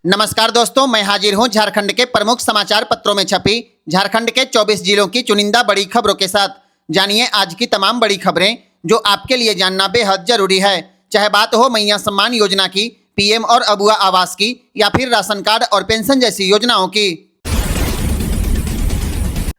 नमस्कार दोस्तों, मैं हाजिर हूं झारखंड के प्रमुख समाचार पत्रों में छपी झारखंड के 24 जिलों की चुनिंदा बड़ी खबरों के साथ। जानिए आज की तमाम बड़ी खबरें जो आपके लिए जानना बेहद जरूरी है। चाहे बात हो मैया सम्मान योजना की, पीएम और अबुआ आवास की, या फिर राशन कार्ड और पेंशन जैसी योजनाओं की।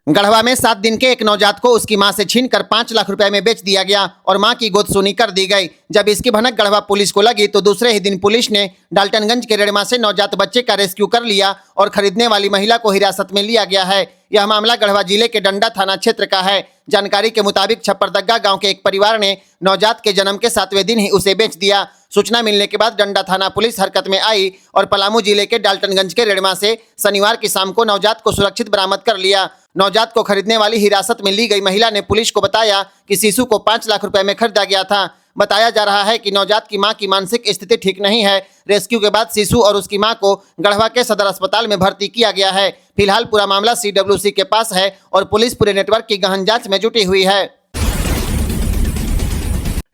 गढ़वा में 7 दिन के एक नवजात को उसकी मां से छीनकर 5 लाख रुपए में बेच दिया गया और मां की गोदसूनी कर दी गई। जब इसकी भनक गढ़वा पुलिस को लगी तो दूसरे ही दिन पुलिस ने डाल्टनगंज के रेड़मा से नवजात बच्चे का रेस्क्यू कर लिया और खरीदने वाली महिला को हिरासत में लिया गया है। यह मामला गढ़वा जिले के डंडा थाना क्षेत्र का है। जानकारी के मुताबिक छप्परदग्गा गांव के एक परिवार ने नवजात के जन्म के 7वें दिन ही उसे बेच दिया। सूचना मिलने के बाद डंडा थाना पुलिस हरकत में आई और पलामू जिले के डाल्टनगंज के रेड़मा से शनिवार की शाम को नवजात को सुरक्षित बरामद कर लिया। नवजात को खरीदने वाली हिरासत में ली गई महिला ने पुलिस को बताया कि शिशु को 5 लाख रुपए में खरीदा गया था। बताया जा रहा है कि नवजात की मां की मानसिक स्थिति ठीक नहीं है। रेस्क्यू के बाद शिशु और उसकी मां को गढ़वा के सदर अस्पताल में भर्ती किया गया है। फिलहाल पूरा मामला CWC के पास है और पुलिस पूरे नेटवर्क की गहन जांच में जुटी हुई है।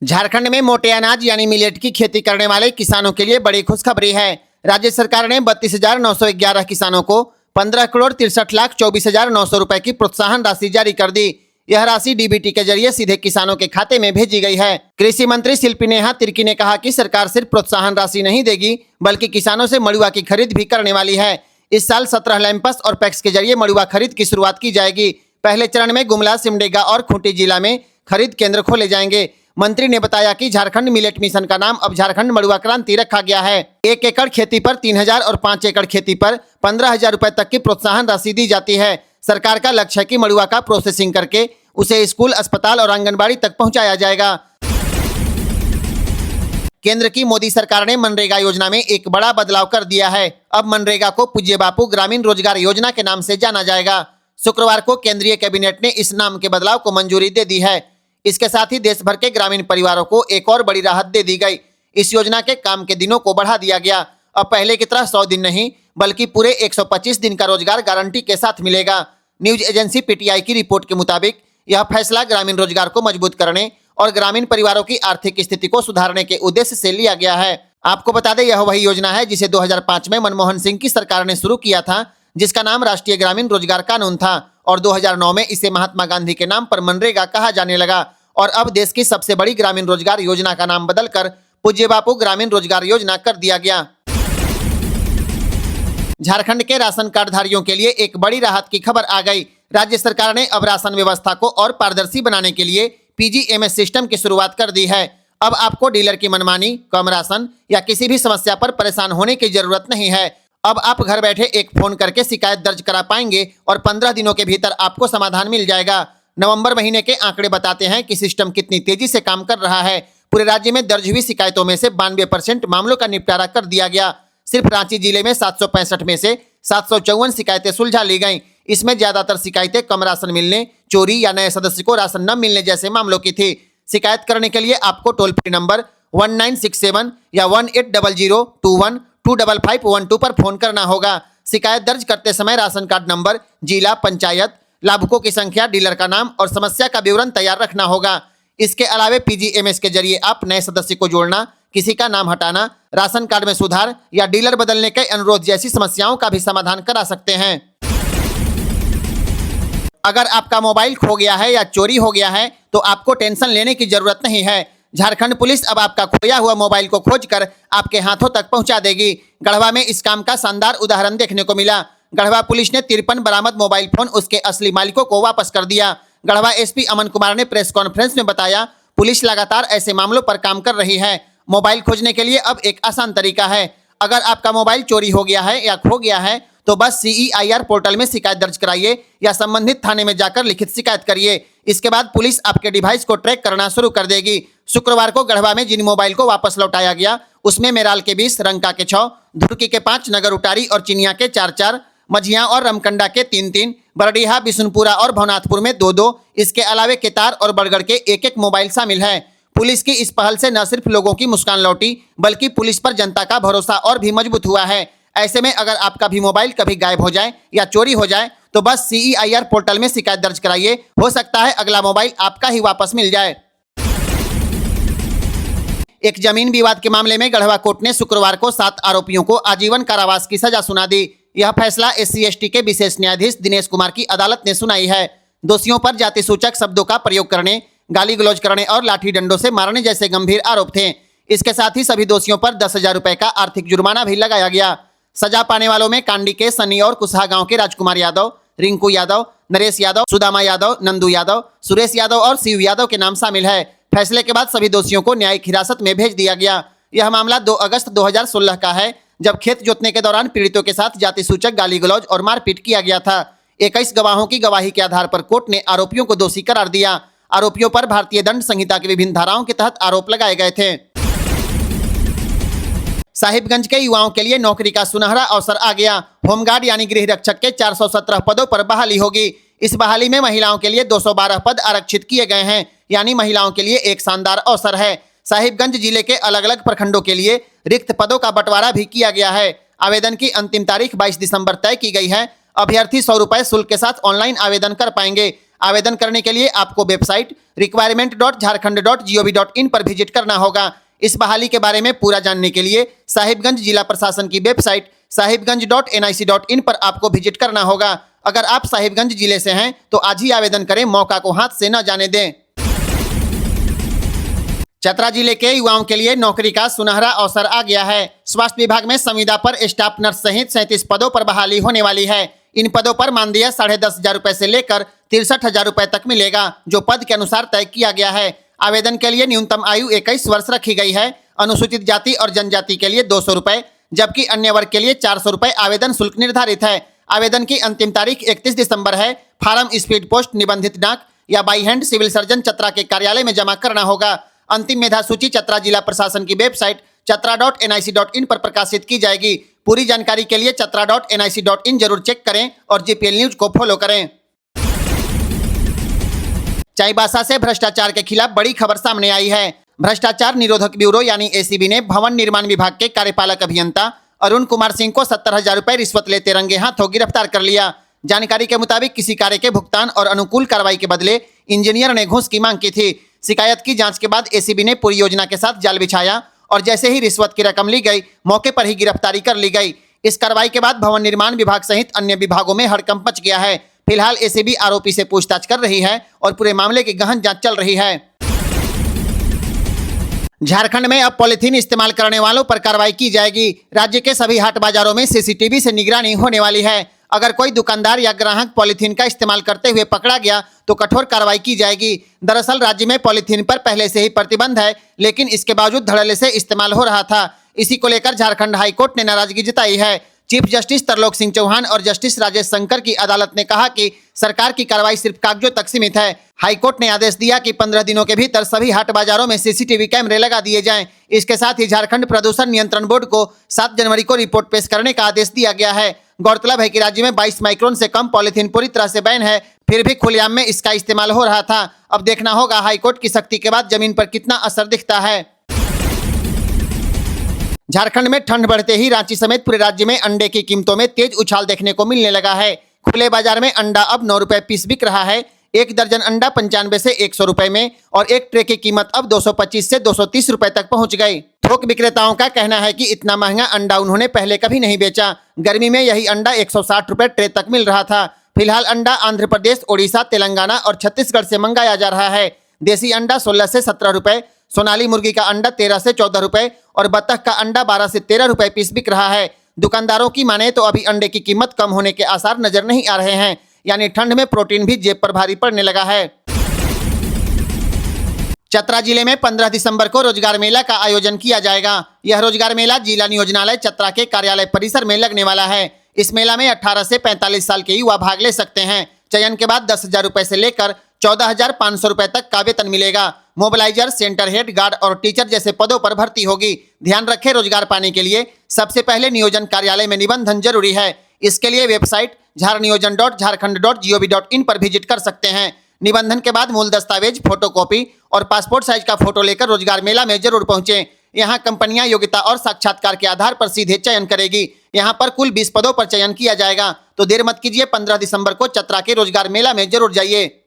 झारखंड में मोटे अनाज यानी मिलेट की खेती करने वाले किसानों के लिए बड़ी खुशखबरी है। राज्य सरकार ने 32,911 किसानों को 15,63,24,900 रुपए की प्रोत्साहन राशि जारी कर दी। यह राशि डीबीटी के जरिए सीधे किसानों के खाते में भेजी गई है। कृषि मंत्री शिल्पी नेहा तिर्की ने कहा कि सरकार सिर्फ प्रोत्साहन राशि नहीं देगी बल्कि किसानों से मड़ुआ की खरीद भी करने वाली है। इस साल 17 लैंपस और पैक्स के जरिए मड़ुआ खरीद की शुरुआत की जाएगी। पहले चरण में गुमला, सिमडेगा और खूंटी जिला में खरीद केंद्र खोले जाएंगे। मंत्री ने बताया कि झारखंड मिलेट मिशन का नाम अब झारखंड मड़ुआ क्रांति रखा गया है। 1 एकड़ खेती पर 3,000 और 5 एकड़ खेती पर 15,000 रुपए तक की प्रोत्साहन राशि दी जाती है। सरकार का लक्ष्य है कि मड़ुआ का प्रोसेसिंग करके उसे स्कूल, अस्पताल और आंगनबाड़ी तक पहुंचाया जाएगा। केंद्र की मोदी सरकार ने मनरेगा योजना में एक बड़ा बदलाव कर दिया है। अब मनरेगा को पूज्य बापू ग्रामीण रोजगार योजना के नाम से जाना जाएगा। शुक्रवार को केंद्रीय कैबिनेट ने इस नाम के बदलाव को मंजूरी दे दी है। इसके साथ ही देश भर के ग्रामीण परिवारों को एक और बड़ी राहत दे दी गई। इस योजना के काम के दिनों को बढ़ा दिया गया। अब पहले की तरह 100 दिन नहीं बल्कि पूरे 125 दिन का रोजगार गारंटी के साथ मिलेगा। न्यूज एजेंसी पीटीआई की रिपोर्ट के मुताबिक यह फैसला ग्रामीण रोजगार को मजबूत करने और ग्रामीण परिवारों की आर्थिक स्थिति को सुधारने के उद्देश्य से लिया गया है। आपको बता दें, यह वही योजना है जिसे 2005 में मनमोहन सिंह की सरकार ने शुरू किया था, जिसका नाम राष्ट्रीय ग्रामीण रोजगार कानून था और 2009 में इसे महात्मा गांधी के नाम पर मनरेगा कहा जाने लगा। और अब देश की सबसे बड़ी ग्रामीण रोजगार योजना का नाम बदलकर पूज्य बापू ग्रामीण रोजगार योजना कर दिया गया। झारखंड के राशन कार्ड धारियों के लिए एक बड़ी राहत की खबर आ गई। राज्य सरकार ने अब राशन व्यवस्था को और पारदर्शी बनाने के लिए PGMS सिस्टम की शुरुआत कर दी है। अब आपको डीलर की मनमानी, कम राशन या किसी भी समस्या पर परेशान होने की जरूरत नहीं है। अब आप घर बैठे एक फोन करके शिकायत दर्ज करा पाएंगे और 15 दिनों के भीतर आपको समाधान मिल जाएगा। नवंबर महीने के आंकड़े बताते हैं कि सिस्टम कितनी तेजी से काम कर रहा है। पूरे राज्य में दर्ज हुई शिकायतों में से 92% मामलों का निपटारा कर दिया गया। सिर्फ रांची जिले में 765 में से 754 शिकायतें सुलझा ली गईं। इसमें ज्यादातर शिकायतें कम राशन मिलने, चोरी या नए सदस्य को राशन न मिलने जैसे मामलों की थी। शिकायत करने के लिए आपको टोल फ्री नंबर 1967 या 180021255512 पर फोन करना होगा। शिकायत दर्ज करते समय राशन कार्ड नंबर, जिला, पंचायत, लाभुकों की संख्या, डीलर का नाम और समस्या का विवरण तैयार रखना होगा। इसके अलावा PGMS के जरिए आप नए सदस्य को जोड़ना, किसी का नाम हटाना, राशन कार्ड में सुधार या डीलर बदलने के अनुरोध जैसी समस्याओं का भी समाधान करा सकते हैं। अगर आपका मोबाइल खो गया है या चोरी हो गया है तो आपको टेंशन लेने की जरूरत नहीं है। झारखंड पुलिस अब आपका खोया हुआ मोबाइल को खोजकर आपके हाथों तक पहुंचा देगी। गढ़वा में इस काम का शानदार उदाहरण देखने को मिला। गढ़वा पुलिस ने 53 बरामद मोबाइल फोन उसके असली मालिकों को वापस कर दिया। गढ़वा SP अमन कुमार ने प्रेस कॉन्फ्रेंस में बताया, पुलिस लगातार ऐसे मामलों पर काम कर रही है। मोबाइल खोजने के लिए अब एक आसान तरीका है। अगर आपका मोबाइल चोरी हो गया है या खो गया है तो बस CEIR पोर्टल में शिकायत दर्ज कराइए या संबंधित थाने में जाकर लिखित शिकायत करिए। इसके बाद पुलिस आपके डिवाइस को ट्रैक करना शुरू कर देगी। शुक्रवार को गढ़वा में जिन मोबाइल को वापस लौटाया गया उसमें मेराल के 20, रंका के 6, धुड़की के 5, नगर उटारी और चिनिया के 4-4, मझिया और रमकंडा के 3-3, बरडीहा, बिशुनपुरा और भवनाथपुर में 2-2, इसके अलावे केतार और बरगढ़ के 1-1 मोबाइल शामिल हैं। पुलिस की इस पहल से न सिर्फ लोगों की मुस्कान लौटी बल्कि पुलिस पर जनता का भरोसा और भी मजबूत हुआ है। ऐसे में अगर आपका भी मोबाइल कभी गायब हो जाए या चोरी हो जाए तो बस CEIR पोर्टल में शिकायत दर्ज कराइए। हो सकता है अगला मोबाइल आपका ही वापस मिल जाए। एक जमीन विवाद के मामले में गढ़वा कोर्ट ने शुक्रवार को 7 आरोपियों को आजीवन कारावास की सजा सुना दी। यह फैसला SC/ST के विशेष न्यायाधीश दिनेश कुमार की अदालत ने सुनाई है। दोषियों पर जाति सूचक शब्दों का प्रयोग करने, गाली गलौज करने और लाठी डंडों से मारने जैसे गंभीर आरोप थे। इसके साथ ही सभी दोषियों पर 10,000 रुपए का आर्थिक जुर्माना भी लगाया गया। सजा पाने वालों में कांडी के सनी और कुसहा गांव के राजकुमार यादव, रिंकू यादव, नरेश यादव, सुदामा यादव, नंदू यादव, सुरेश यादव और शिव यादव के नाम शामिल है। फैसले के बाद सभी दोषियों को न्यायिक हिरासत में भेज दिया गया। यह मामला 2 अगस्त 2016 का है, जब खेत जोतने के दौरान पीड़ितों के साथ जाति सूचक गाली गलौज और मारपीट किया गया था। 21 गवाहों की गवाही के आधार पर कोर्ट ने आरोपियों को दोषी करार दिया। आरोपियों पर भारतीय दंड संहिता की विभिन्न धाराओं के तहत आरोप लगाए गए थे। साहिबगंज के युवाओं के लिए नौकरी का सुनहरा अवसर आ गया। होमगार्ड यानी गृह रक्षक के 417 पदों पर बहाली होगी। इस बहाली में महिलाओं के लिए 212 पद आरक्षित किए गए हैं, यानी महिलाओं के लिए एक शानदार अवसर है। साहिबगंज जिले के अलग अलग प्रखंडों के लिए रिक्त पदों का बंटवारा भी किया गया है। आवेदन की अंतिम तारीख 22 दिसंबर तय की गई है। अभ्यर्थी 100 रुपए शुल्क के साथ ऑनलाइन आवेदन कर पाएंगे। आवेदन करने के लिए आपको वेबसाइट requirement.jharkhand.gov.in पर विजिट करना होगा। इस बहाली के बारे में पूरा जानने के लिए साहिबगंज जिला प्रशासन की वेबसाइट sahibganj.nic.in पर आपको विजिट करना होगा। अगर आप साहिबगंज जिले से हैं तो आज ही आवेदन करें, मौका को हाथ से न जाने दें। चतरा जिले के युवाओं के लिए नौकरी का सुनहरा अवसर आ गया है। स्वास्थ्य विभाग में संविदा पर स्टाफ नर्स सहित 37 पदों पर बहाली होने वाली है। इन पदों पर मानदेय 10,500 रुपए से लेकर 63,000 रुपए तक मिलेगा, जो पद के अनुसार तय किया गया है। आवेदन के लिए न्यूनतम आयु 21 वर्ष रखी गई है। अनुसूचित जाति और जनजाति के लिए 200 रुपए, जबकि अन्य वर्ग के लिए 400 रुपए आवेदन शुल्क निर्धारित है। आवेदन की अंतिम तारीख 31 दिसंबर है। फार्म स्पीड पोस्ट, निबंधित डाक या by hand civil surgeon Chatra के कार्यालय में जमा करना होगा। अंतिम मेधा सूची चतरा जिला प्रशासन की वेबसाइट chatra.nic.in पर प्रकाशित की जाएगी। पूरी जानकारी के लिए chatra.nic.in जरूर चेक करें और GPL न्यूज को फॉलो करें। चाईबासा से भ्रष्टाचार के खिलाफ बड़ी खबर सामने आई है। भ्रष्टाचार निरोधक ब्यूरो यानी ACB ने भवन निर्माण विभाग के कार्यपालक अभियंता अरुण कुमार सिंह को 70,000 रुपए रिश्वत लेते रंगे हाथों गिरफ्तार कर लिया। जानकारी के मुताबिक किसी कार्य के भुगतान और अनुकूल कार्रवाई के बदले इंजीनियर ने घूस की मांग की थी। शिकायत की जांच के बाद ACB ने पूरी योजना के साथ जाल बिछाया और जैसे ही रिश्वत की रकम ली गई, मौके पर ही गिरफ्तारी कर ली गई। इस कार्रवाई के बाद भवन निर्माण विभाग सहित अन्य विभागों में हड़कंप मच गया है। फिलहाल ACB आरोपी से पूछताछ कर रही है और पूरे मामले की गहन जांच चल रही है। झारखंड में अब पॉलिथीन इस्तेमाल करने वालों पर कार्रवाई की जाएगी। राज्य के सभी हाट बाजारों में CCTV से निगरानी होने वाली है। अगर कोई दुकानदार या ग्राहक पॉलिथीन का इस्तेमाल करते हुए पकड़ा गया तो कठोर कार्रवाई की जाएगी। दरअसल राज्य में पॉलिथीन पर पहले से ही प्रतिबंध है, लेकिन इसके बावजूद धड़ल्ले से इस्तेमाल हो रहा था। इसी को लेकर झारखंड हाईकोर्ट ने नाराजगी जताई है। चीफ जस्टिस तरलोक सिंह चौहान और जस्टिस राजेश शंकर की अदालत ने कहा कि सरकार की कार्रवाई सिर्फ कागजों तक सीमित है। हाईकोर्ट ने आदेश दिया कि 15 दिनों के भीतर सभी हाट बाजारों में CCTV कैमरे लगा दिए जाएं। इसके साथ ही झारखंड प्रदूषण नियंत्रण बोर्ड को 7 जनवरी को रिपोर्ट पेश करने का आदेश दिया गया है। गौरतलब है कि राज्य में 22 माइक्रोन से कम पॉलिथीन पूरी तरह से बैन है, फिर भी खुलेआम में इसका इस्तेमाल हो रहा था। अब देखना होगा हाईकोर्ट की सख्ती के बाद जमीन पर कितना असर दिखता है। झारखंड में ठंड बढ़ते ही रांची समेत पूरे राज्य में अंडे की कीमतों में तेज उछाल देखने को मिलने लगा है। खुले बाजार में अंडा अब 9 रुपए पीस बिक रहा है। एक दर्जन अंडा 95 से 100 रुपए में और एक ट्रे की कीमत अब 225 से 230 रुपए तक पहुंच गई। थोक विक्रेताओं का कहना है कि इतना महंगा अंडा उन्होंने पहले कभी नहीं बेचा। गर्मी में यही अंडा 160 रुपए ट्रे तक मिल रहा था। फिलहाल अंडा आंध्र प्रदेश, ओडिशा, तेलंगाना और छत्तीसगढ़ से मंगाया जा रहा है। देसी अंडा 16 से 17 रुपए, सोनाली मुर्गी का अंडा 13 से 14 रुपए और बतख का अंडा 12 से 13 रुपए पीस बिक रहा है। दुकानदारों की माने तो अभी अंडे की कीमत कम होने के आसार नजर नहीं आ रहे हैं, यानी ठंड में प्रोटीन भी जेब पर भारी पड़ने लगा है। चतरा जिले में 15 दिसंबर को रोजगार मेला का आयोजन किया जाएगा। यह रोजगार मेला जिला नियोजनालय चतरा के कार्यालय परिसर में लगने वाला है। इस मेला में 18 से 45 साल के युवा भाग ले सकते हैं। चयन के बाद 10,000 रुपए से लेकर 14,500 रुपए तक का वेतन मिलेगा। मोबिलाइजर, सेंटर हेड, गार्ड और टीचर जैसे पदों पर भर्ती होगी। ध्यान रखें, रोजगार पाने के लिए सबसे पहले नियोजन कार्यालय में निबंधन जरूरी है। इसके लिए वेबसाइट झारनियोजन.झारखंड.gov.in पर विजिट कर सकते हैं। निबंधन के बाद मूल दस्तावेज, फोटोकॉपी और पासपोर्ट साइज का फोटो लेकर रोजगार मेला में जरूर पहुंचे। यहाँ कंपनियां योग्यता और साक्षात्कार के आधार पर सीधे चयन करेगी। यहाँ पर कुल 20 पदों पर चयन किया जाएगा, तो देर मत कीजिए, 15 दिसंबर को चतरा के रोजगार मेला में जरूर जाइए।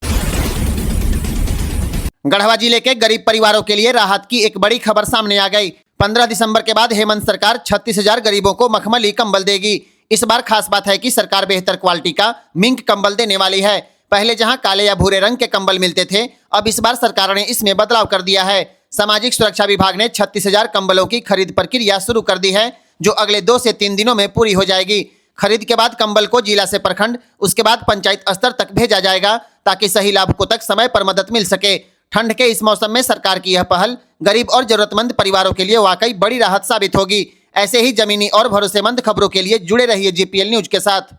गढ़वा जिले के गरीब परिवारों के लिए राहत की एक बड़ी खबर सामने आ गई। 15 दिसंबर के बाद हेमंत सरकार 36,000 गरीबों को मखमली कंबल देगी। इस बार खास बात है कि सरकार बेहतर क्वालिटी का मिंक कंबल देने वाली है। पहले जहां काले या भूरे रंग के कंबल मिलते थे, अब इस बार सरकार ने इसमें बदलाव कर दिया है। सामाजिक सुरक्षा विभाग ने 36,000 कंबलों की खरीद प्रक्रिया शुरू कर दी है, जो अगले 2 से 3 दिनों में पूरी हो जाएगी। खरीद के बाद कंबल को जिला से प्रखंड, उसके बाद पंचायत स्तर तक भेजा जाएगा, ताकि सही लाभुकों तक समय पर मदद मिल सके। ठंड के इस मौसम में सरकार की यह पहल गरीब और जरूरतमंद परिवारों के लिए वाकई बड़ी राहत साबित होगी। ऐसे ही जमीनी और भरोसेमंद खबरों के लिए जुड़े रहिए जीपीएल न्यूज के साथ।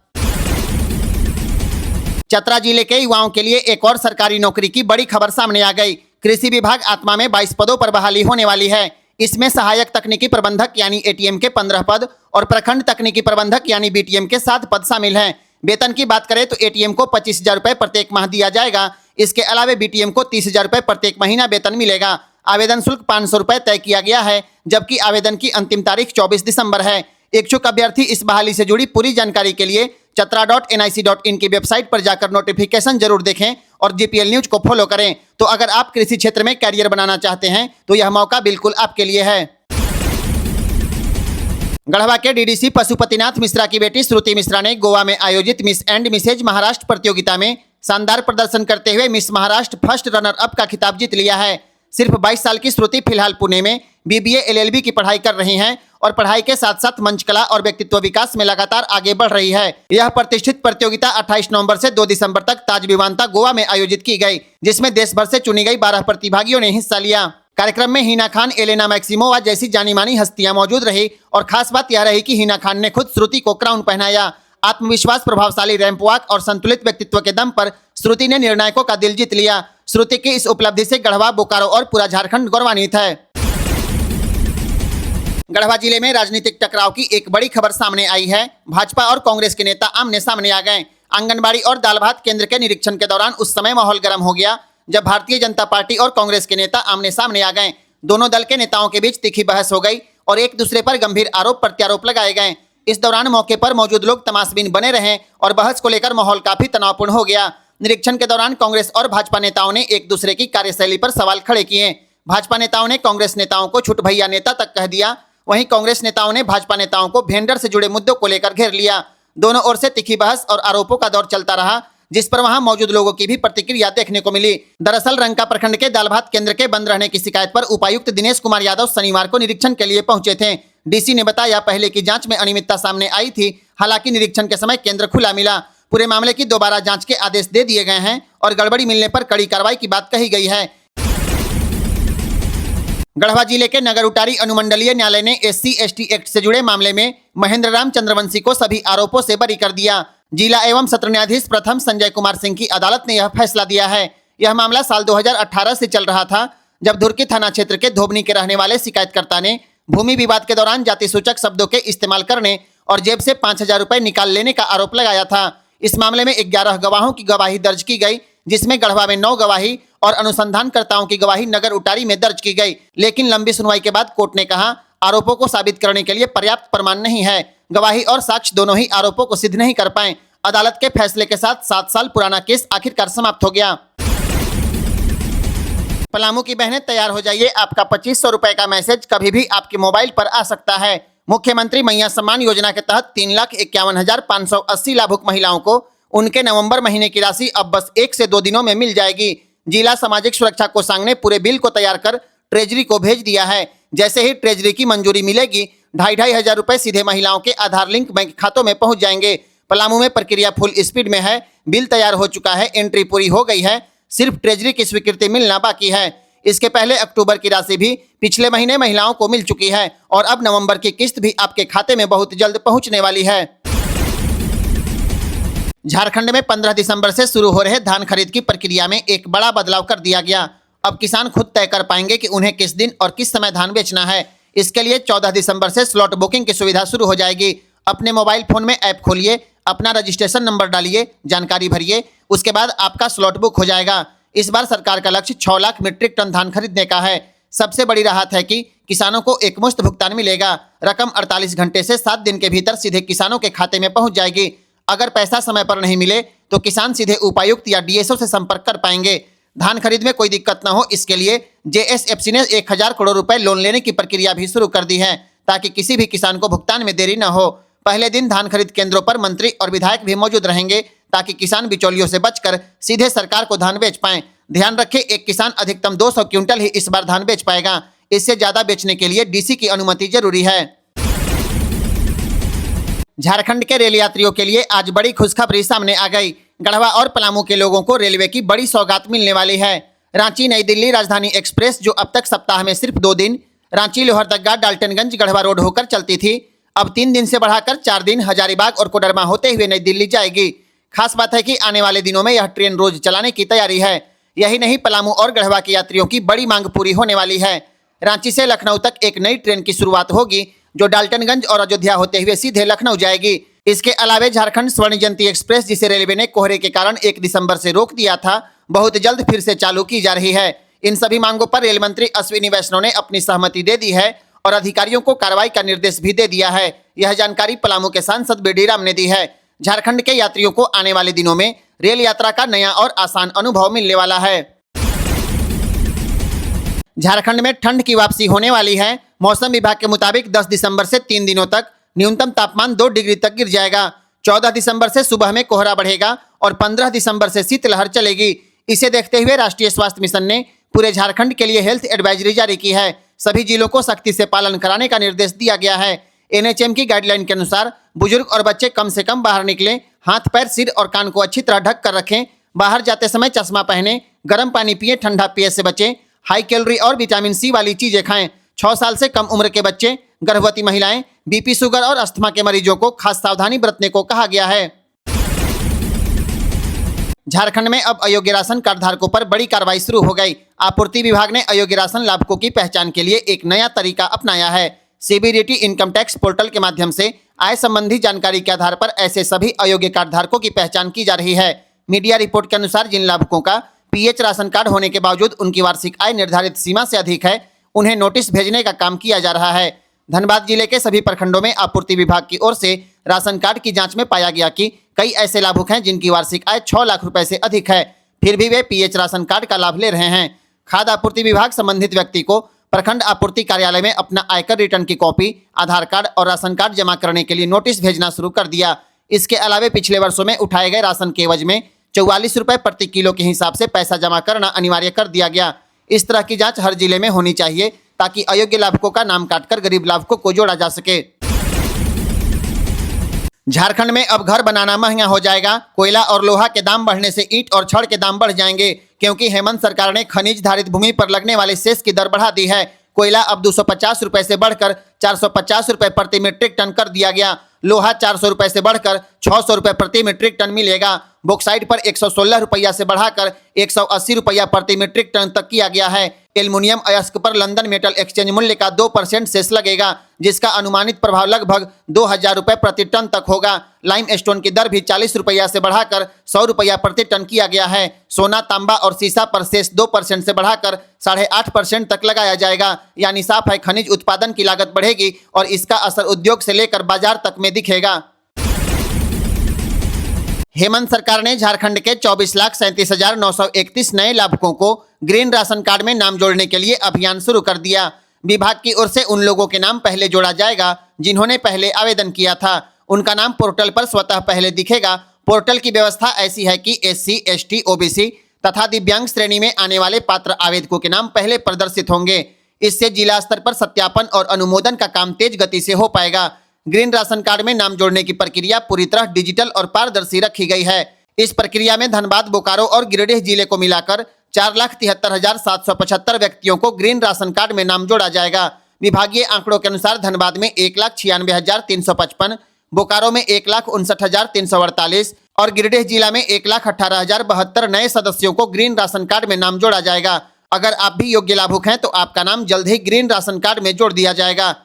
चतरा जिले के युवाओं के लिए एक और सरकारी नौकरी की बड़ी खबर सामने आ गई। कृषि विभाग आत्मा में 22 पदों पर बहाली होने वाली है। इसमें सहायक तकनीकी प्रबंधक यानी एटीएम के 15 पद और प्रखंड तकनीकी प्रबंधक यानी बीटीएम के 7 पद शामिल हैं। वेतन की बात करें तो एटीएम को 25,000 रुपए प्रत्येक माह दिया जाएगा। इसके अलावा बीटीएम को 30,000 रुपए प्रत्येक महीना वेतन मिलेगा। आवेदन शुल्क 500 रुपए तय किया गया है, जबकि आवेदन की अंतिम तारीख 24 दिसंबर है। इच्छुक अभ्यर्थी इस बहाली से जुड़ी पूरी जानकारी के लिए chatra.nic.in की वेबसाइट पर जाकर नोटिफिकेशन जरूर देखें और जीपीएल न्यूज को फॉलो करें। तो अगर आप कृषि क्षेत्र में कैरियर बनाना चाहते हैं तो यह मौका बिल्कुल आपके लिए है। गढ़वा के डीडीसी पशुपतिनाथ मिश्रा की बेटी श्रुति मिश्रा ने गोवा में आयोजित मिस एंड मिसेज महाराष्ट्र प्रतियोगिता में शानदार प्रदर्शन करते हुए miss Maharashtra first runner up का खिताब जीत लिया है। सिर्फ 22 साल की श्रुति फिलहाल पुणे में बीबीए एलएलबी की पढ़ाई कर रही हैं और पढ़ाई के साथ साथ मंच कला और व्यक्तित्व विकास में लगातार आगे बढ़ रही है। यह प्रतिष्ठित प्रतियोगिता 28 नवंबर से 2 दिसंबर तक ताज विवांता गोवा में आयोजित की गई, जिसमें देश भर से चुनी गई 12 प्रतिभागियों ने हिस्सा लिया। कार्यक्रम में हिना खान, एलेना मैक्सिमोवा जैसी जानी मानी हस्तियां मौजूद रही और खास बात यह रही कि हिना खान ने खुद श्रुति को क्राउन पहनाया। आत्मविश्वास, प्रभावशाली रैंप वॉक और संतुलित व्यक्तित्व के दम पर श्रुति ने निर्णायकों का दिल जीत लिया। श्रुति की इस उपलब्धि से गढ़वा, बोकारो और पूरा झारखंड गौरवान्वित है। गढ़वा जिले में राजनीतिक टकराव की एक बड़ी खबर सामने आई है। भाजपा और कांग्रेस के नेता आमने सामने आ गए। आंगनबाड़ी और दाल भात केंद्र के निरीक्षण के दौरान उस समय माहौल गर्म हो गया जब भारतीय जनता पार्टी और कांग्रेस के नेता आमने सामने आ गए। दोनों दल के नेताओं के बीच तीखी बहस हो गई और एक दूसरे पर गंभीर आरोप प्रत्यारोप लगाए गए। इस दौरान मौके पर मौजूद लोग तमाशबीन बने रहे और बहस को लेकर माहौल काफी तनावपूर्ण हो गया। निरीक्षण के दौरान कांग्रेस और भाजपा नेताओं ने एक दूसरे की कार्यशैली पर सवाल खड़े किए। भाजपा नेताओं ने कांग्रेस नेताओं को छुट भैया नेता तक कह दिया, वहीं कांग्रेस नेताओं ने भाजपा नेताओं को भेंडर से जुड़े मुद्दों को लेकर घेर लिया। दोनों ओर से तीखी बहस और आरोपों का दौर चलता रहा, जिस पर वहां मौजूद लोगों की भी प्रतिक्रिया देखने को मिली। दरअसल रंका प्रखंड के दाल भात केंद्र के बंद रहने की शिकायत पर उपायुक्त दिनेश कुमार यादव शनिवार को निरीक्षण के लिए पहुंचे थे। डीसी ने बताया, पहले की जांच में अनियमितता सामने आई थी, हालांकि निरीक्षण के समय केंद्र खुला मिला। पूरे मामले की दोबारा जांच के आदेश दे दिए गए हैं और गड़बड़ी मिलने पर कड़ी कार्रवाई की बात कही गई है। गढ़वा जिले के नगर उटारी अनुमंडलीय न्यायालय ने SC/ST एक्ट से जुड़े मामले में महेंद्र राम चंद्रवंशी को सभी आरोपों से बरी कर दिया। जिला एवं सत्र न्यायाधीश प्रथम संजय कुमार सिंह की अदालत ने यह फैसला दिया है। यह मामला साल 2018 से चल रहा था, जब धुरकी थाना क्षेत्र के धोबनी के रहने वाले शिकायतकर्ता ने भूमि विवाद के दौरान जाति सूचक शब्दों के इस्तेमाल करने और जेब से 5,000 रुपए निकाल लेने का आरोप लगाया था। इस मामले में 11 गवाहों की गवाही दर्ज की गई, जिसमें गढ़वा में 9 गवाही और अनुसंधानकर्ताओं की गवाही नगर उटारी में दर्ज की गई। लेकिन लंबी सुनवाई के बाद कोर्ट ने कहा, आरोपों को साबित करने के लिए पर्याप्त प्रमाण नहीं है। गवाही और साक्ष्य दोनों ही आरोपों को सिद्ध नहीं कर पाए। अदालत के फैसले के साथ 7 साल पुराना केस आखिरकार समाप्त हो गया। पलामू की बहनें तैयार हो जाइए, आपका 2500 रुपए का मैसेज कभी भी आपके मोबाइल पर आ सकता है। मुख्यमंत्री मैया सम्मान योजना के तहत 3,51,580 लाभुक महिलाओं को उनके नवंबर महीने की राशि अब बस 1 से 2 दिनों में मिल जाएगी। जिला सामाजिक सुरक्षा कोषांग ने पूरे बिल को तैयार कर ट्रेजरी को भेज दिया है। जैसे ही ट्रेजरी की मंजूरी मिलेगी, 2,500 हजार रुपए सीधे महिलाओं के आधार लिंक बैंक खातों में पहुंच जाएंगे। पलामू में प्रक्रिया फुल स्पीड में है। बिल तैयार हो चुका है, एंट्री पूरी हो गई है, सिर्फ ट्रेजरी की स्वीकृति मिलना बाकी है। इसके पहले अक्टूबर की राशि भी पिछले महीने महिलाओं को मिल चुकी है और अब नवंबर की किस्त भी आपके खाते में बहुत जल्द पहुंचने वाली है। झारखंड में 15 दिसंबर से शुरू हो रहे धान खरीद की प्रक्रिया में एक बड़ा बदलाव कर दिया गया। अब किसान खुद तय कर पाएंगे कि उन्हें किस दिन और किस समय धान बेचना है। इसके लिए 14 दिसंबर से स्लॉट बुकिंग की सुविधा शुरू हो जाएगी। अपने मोबाइल फोन में ऐप खोलिए, अपना रजिस्ट्रेशन नंबर डालिए, जानकारी भरिए, उसके बाद आपका स्लॉट बुक हो जाएगा। इस बार सरकार का लक्ष्य 6 लाख मीट्रिक टन धान खरीदने का है। सबसे बड़ी राहत है कि किसानों को एकमुश्त भुगतान मिलेगा। रकम 48 घंटे से 7 दिन के भीतर सीधे किसानों के खाते में पहुंच जाएगी। अगर पैसा समय पर नहीं मिले तो किसान सीधे उपायुक्त या डीएसओ से संपर्क कर पाएंगे। धान खरीद में कोई दिक्कत न हो, इसके लिए जेएसएफसी ने 1000 करोड़ रुपए लोन लेने की प्रक्रिया भी शुरू कर दी है, ताकि किसी भी किसान को भुगतान में देरी न हो। पहले दिन धान खरीद केंद्रों पर मंत्री और विधायक भी मौजूद रहेंगे, ताकि किसान बिचौलियों से बचकर सीधे सरकार को धान बेच पाएं। ध्यान रखें, एक किसान अधिकतम 200 क्विंटल ही इस बार धान बेच पाएगा। इससे ज्यादा बेचने के लिए डीसी की अनुमति जरूरी है। झारखंड के रेल यात्रियों के लिए आज बड़ी खुशखबरी सामने आ गई। गढ़वा और पलामू के लोगों को रेलवे की बड़ी सौगात मिलने वाली है। रांची नई दिल्ली राजधानी एक्सप्रेस, जो अब तक सप्ताह में सिर्फ 2 दिन रांची लोहरदगा डाल्टनगंज गढ़वा रोड होकर चलती थी, अब 3 दिन से बढ़ाकर 4 दिन हजारीबाग और कोडरमा होते हुए नई दिल्ली जाएगी। खास बात है कि आने वाले दिनों में यह ट्रेन रोज चलाने की तैयारी है। यही नहीं, पलामू और गढ़वा के यात्रियों की बड़ी मांग पूरी होने वाली है। रांची से लखनऊ तक एक नई ट्रेन की शुरुआत होगी, जो डाल्टनगंज और अयोध्या होते हुए सीधे लखनऊ जाएगी। इसके अलावे झारखंड स्वर्ण जयंती एक्सप्रेस, जिसे रेलवे ने कोहरे के कारण 1 दिसंबर से रोक दिया था, बहुत जल्द फिर से चालू की जा रही है। इन सभी मांगों पर रेल मंत्री अश्विनी वैष्णव ने अपनी सहमति दे दी है और अधिकारियों को कार्रवाई का निर्देश भी दे दिया है। यह जानकारी पलामू के सांसद बीडी राम ने दी है। झारखंड के यात्रियों को आने वाले दिनों में रेल यात्रा का नया और आसान अनुभव मिलने वाला है। झारखंड में ठंड की वापसी होने वाली है। मौसम विभाग के मुताबिक 10 दिसंबर से 3 दिनों तक न्यूनतम तापमान 2 डिग्री तक गिर जाएगा। 14 दिसंबर से सुबह में कोहरा बढ़ेगा और 15 दिसंबर से शीतलहर चलेगी। इसे देखते हुए राष्ट्रीय स्वास्थ्य मिशन ने पूरे झारखंड के लिए हेल्थ एडवाइजरी जारी की है। सभी जिलों को सख्ती से पालन कराने का निर्देश दिया गया है। एनएचएम की गाइडलाइन के अनुसार बुजुर्ग और बच्चे कम से कम बाहर निकलें, हाथ पैर सिर और कान को अच्छी तरह ढक कर रखें, बाहर जाते समय चश्मा पहनें, गर्म पानी पिए, ठंडा पेय से बचें, हाई कैलोरी और विटामिन सी वाली चीजें खाएं। 6 साल से कम उम्र के बच्चे, गर्भवती महिलाएं, बीपी, शुगर और अस्थमा के मरीजों को खास सावधानी बरतने को कहा गया है। झारखंड में अब अयोग्य राशन कार्ड धारकों पर बड़ी कार्रवाई शुरू हो गई। आपूर्ति विभाग ने अयोग्य राशन लाभुकों की पहचान के लिए एक नया तरीका अपनाया है। सीबीडीटी इनकम टैक्स पोर्टल के माध्यम से आय संबंधी जानकारी के आधार पर ऐसे सभी अयोग्य कार्ड धारकों की पहचान की जा रही है। मीडिया रिपोर्ट के अनुसार जिन लाभुकों का पीएच राशन कार्ड होने के बावजूद उनकी वार्षिक आय निर्धारित सीमा से अधिक है, उन्हें नोटिस भेजने का काम किया जा रहा है। धनबाद जिले के सभी प्रखंडों में आपूर्ति विभाग की ओर से राशन कार्ड की जांच में पाया गया कि कई ऐसे लाभुक हैं जिनकी वार्षिक आय 6 लाख रुपए से अधिक है, फिर भी वे पीएच राशन कार्ड का लाभ ले रहे हैं। खाद्य आपूर्ति विभाग संबंधित व्यक्ति को प्रखंड आपूर्ति कार्यालय में अपना आयकर रिटर्न की कॉपी, आधार कार्ड और राशन कार्ड जमा करने के लिए नोटिस भेजना शुरू कर दिया। इसके अलावा पिछले वर्षों में उठाए गए राशन के एवज में 44 रुपए प्रति किलो के हिसाब से पैसा जमा करना अनिवार्य कर दिया गया। इस तरह की जांच हर जिले में होनी चाहिए, ताकि अयोग्य लाभुकों का नाम काटकर गरीब लाभुकों को जोड़ा जा सके। झारखंड में अब घर बनाना महंगा हो जाएगा। कोयला और लोहा के दाम बढ़ने से ईंट और छड़ के दाम बढ़ जाएंगे, क्योंकि हेमंत सरकार ने खनिज धारित भूमि पर लगने वाले सेस की दर बढ़ा दी है। कोयला अब 250 रुपए से बढ़कर 450 रुपए प्रति मीट्रिक टन कर दिया गया। लोहा 400 रुपए से बढ़कर 600 रुपए प्रति मीट्रिक टन मिलेगा। बॉक्साइट पर 116 रुपया से बढ़ाकर 180 रुपया प्रति मीट्रिक टन तक किया गया है। एल्युमिनियम अयस्क पर लंदन मेटल एक्सचेंज मूल्य का 2% सेस लगेगा, जिसका अनुमानित प्रभाव लगभग 2000 रुपए प्रति टन तक होगा। लाइम स्टोन की दर भी 40 रुपया से बढ़ाकर 100 रुपया प्रति टन किया गया है। सोना, तांबा और सीसा पर सेस 2% से बढ़ाकर 8.5% तक लगाया जाएगा। यानी साफ है, खनिज उत्पादन की लागत बढ़ेगी और इसका असर उद्योग से लेकर बाजार तक में दिखेगा। हेमंत सरकार ने झारखंड के 24,37,931 नए लाभुकों को ग्रीन राशन कार्ड में नाम जोड़ने के लिए अभियान शुरू कर दिया। विभाग की ओर से उन लोगों के नाम पहले जोड़ा जाएगा जिन्होंने पहले आवेदन किया था। उनका नाम पोर्टल पर स्वतः पहले दिखेगा। पोर्टल की व्यवस्था ऐसी है कि SC, ST, OBC तथा दिव्यांग श्रेणी में आने वाले पात्र आवेदकों के नाम पहले प्रदर्शित होंगे। इससे जिला स्तर पर सत्यापन और अनुमोदन का काम तेज गति से हो पाएगा। ग्रीन राशन कार्ड में नाम जोड़ने की प्रक्रिया पूरी तरह डिजिटल और पारदर्शी रखी गई है। इस प्रक्रिया में धनबाद, बोकारो और गिरिडीह जिले को मिलाकर 4,73,775 व्यक्तियों को ग्रीन राशन कार्ड में नाम जोड़ा जाएगा। विभागीय आंकड़ों के अनुसार धनबाद में 1,96,355, बोकारो में 1,59,348 और गिरिडीह जिला में 1,18,072 नए सदस्यों को ग्रीन राशन कार्ड में नाम जोड़ा जाएगा। अगर आप भी योग्य लाभुक हैं तो आपका नाम जल्द ही ग्रीन राशन कार्ड में जोड़ दिया जाएगा।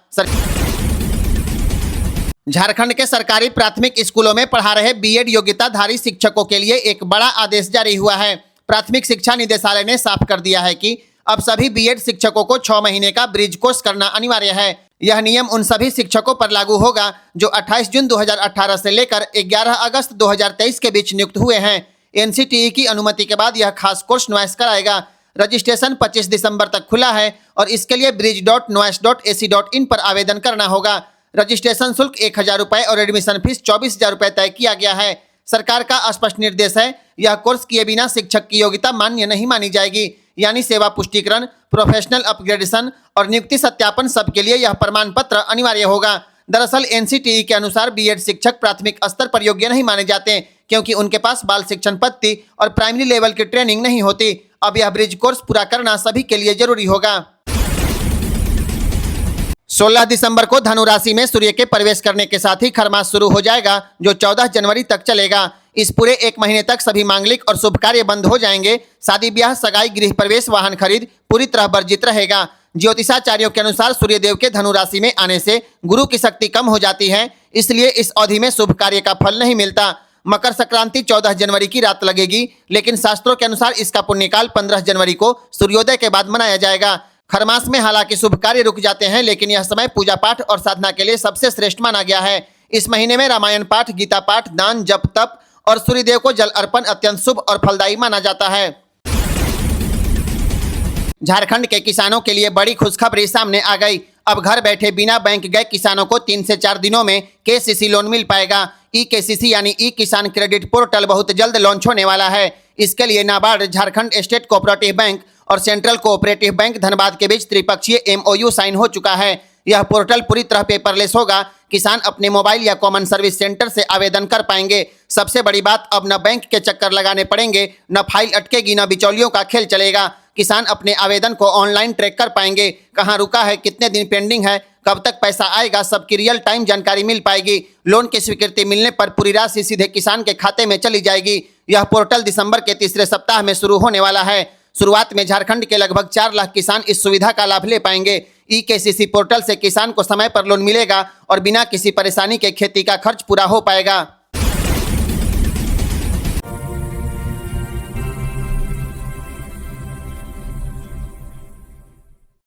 झारखंड के सरकारी प्राथमिक स्कूलों में पढ़ा रहे बीएड योग्यताधारी शिक्षकों के लिए एक बड़ा आदेश जारी हुआ है। प्राथमिक शिक्षा निदेशालय ने साफ कर दिया है कि अब सभी बीएड शिक्षकों को 6 महीने का ब्रिज कोर्स करना अनिवार्य है। यह नियम उन सभी शिक्षकों पर लागू होगा जो 28 जून 2018 से लेकर 11 अगस्त 2023 के बीच नियुक्त हुए हैं। एनसीटीई की अनुमति के बाद यह खास कोर्स न्वाइस कराएगा। रजिस्ट्रेशन 25 दिसंबर तक खुला है और इसके लिए bridge.nois.ac.in पर आवेदन करना होगा। रजिस्ट्रेशन शुल्क 1000 रुपए और एडमिशन फीस 24,000 रुपए तय किया गया है। सरकार का स्पष्ट निर्देश है, यह कोर्स किए बिना शिक्षक की योग्यता मान्य नहीं मानी जाएगी। यानी सेवा पुष्टिकरण, प्रोफेशनल अपग्रेडेशन और नियुक्ति सत्यापन सबके लिए यह प्रमाण पत्र अनिवार्य होगा। दरअसल एनसीटीई के अनुसार बीएड शिक्षक प्राथमिक स्तर पर योग्य नहीं माने जाते क्योंकि उनके पास बाल शिक्षण पद्धति और प्राइमरी लेवल की ट्रेनिंग नहीं होती। अब यह ब्रिज कोर्स पूरा करना सभी के लिए जरूरी होगा। 16 दिसंबर को धनु राशि में सूर्य के प्रवेश करने के साथ ही खरमास शुरू हो जाएगा, जो 14 जनवरी तक चलेगा। इस पूरे एक महीने तक सभी मांगलिक और शुभ कार्य बंद हो जाएंगे। शादी ब्याह, सगाई, गृह प्रवेश, वाहन खरीद पूरी तरह वर्जित रहेगा। ज्योतिषाचार्यों के अनुसार सूर्यदेव के धनु राशि में आने से गुरु की शक्ति कम हो जाती है, इसलिए इस अवधि में शुभ कार्य का फल नहीं मिलता। मकर संक्रांति 14 जनवरी की रात लगेगी, लेकिन शास्त्रों के अनुसार इसका पुण्यकाल 15 जनवरी को सूर्योदय के बाद मनाया जाएगा। खरमास में हालांकि शुभ कार्य रुक जाते हैं, लेकिन यह समय पूजा पाठ और साधना के लिए सबसे श्रेष्ठ माना गया है। इस महीने में रामायण पाठ, गीता पाठ, दान, जप, तप और सूर्यदेव को जल अर्पण अत्यंत शुभ और फलदायी माना जाता है। झारखंड के किसानों के लिए बड़ी खुशखबरी सामने आ गई। अब घर बैठे बिना बैंक गए किसानों को 3 से 4 दिनों में केसीसी लोन मिल पाएगा। ई-केसीसी यानी ई किसान क्रेडिट पोर्टल बहुत जल्द लॉन्च होने वाला है। इसके लिए NABARD, Jharkhand state cooperative bank और सेंट्रल कोऑपरेटिव बैंक धनबाद के बीच त्रिपक्षीय एमओयू साइन हो चुका है। यह पोर्टल पूरी तरह पेपरलेस होगा। किसान अपने मोबाइल या कॉमन सर्विस सेंटर से आवेदन कर पाएंगे। सबसे बड़ी बात, अब न बैंक के चक्कर लगाने पड़ेंगे, न फाइल अटकेगी, न बिचौलियों का खेल चलेगा। किसान अपने आवेदन को ऑनलाइन ट्रैक कर पाएंगे। कहां रुका है, कितने दिन पेंडिंग है, कब तक पैसा आएगा, सबकी रियल टाइम जानकारी मिल पाएगी। लोन की स्वीकृति मिलने पर पूरी राशि सीधे किसान के खाते में चली जाएगी। यह पोर्टल दिसंबर के तीसरे सप्ताह में शुरू होने वाला है। शुरुआत में झारखंड के लगभग 4 लाख किसान इस सुविधा का लाभ ले पाएंगे। ई-केसीसी पोर्टल से किसान को समय पर लोन मिलेगा और बिना किसी परेशानी के खेती का खर्च पूरा हो पाएगा।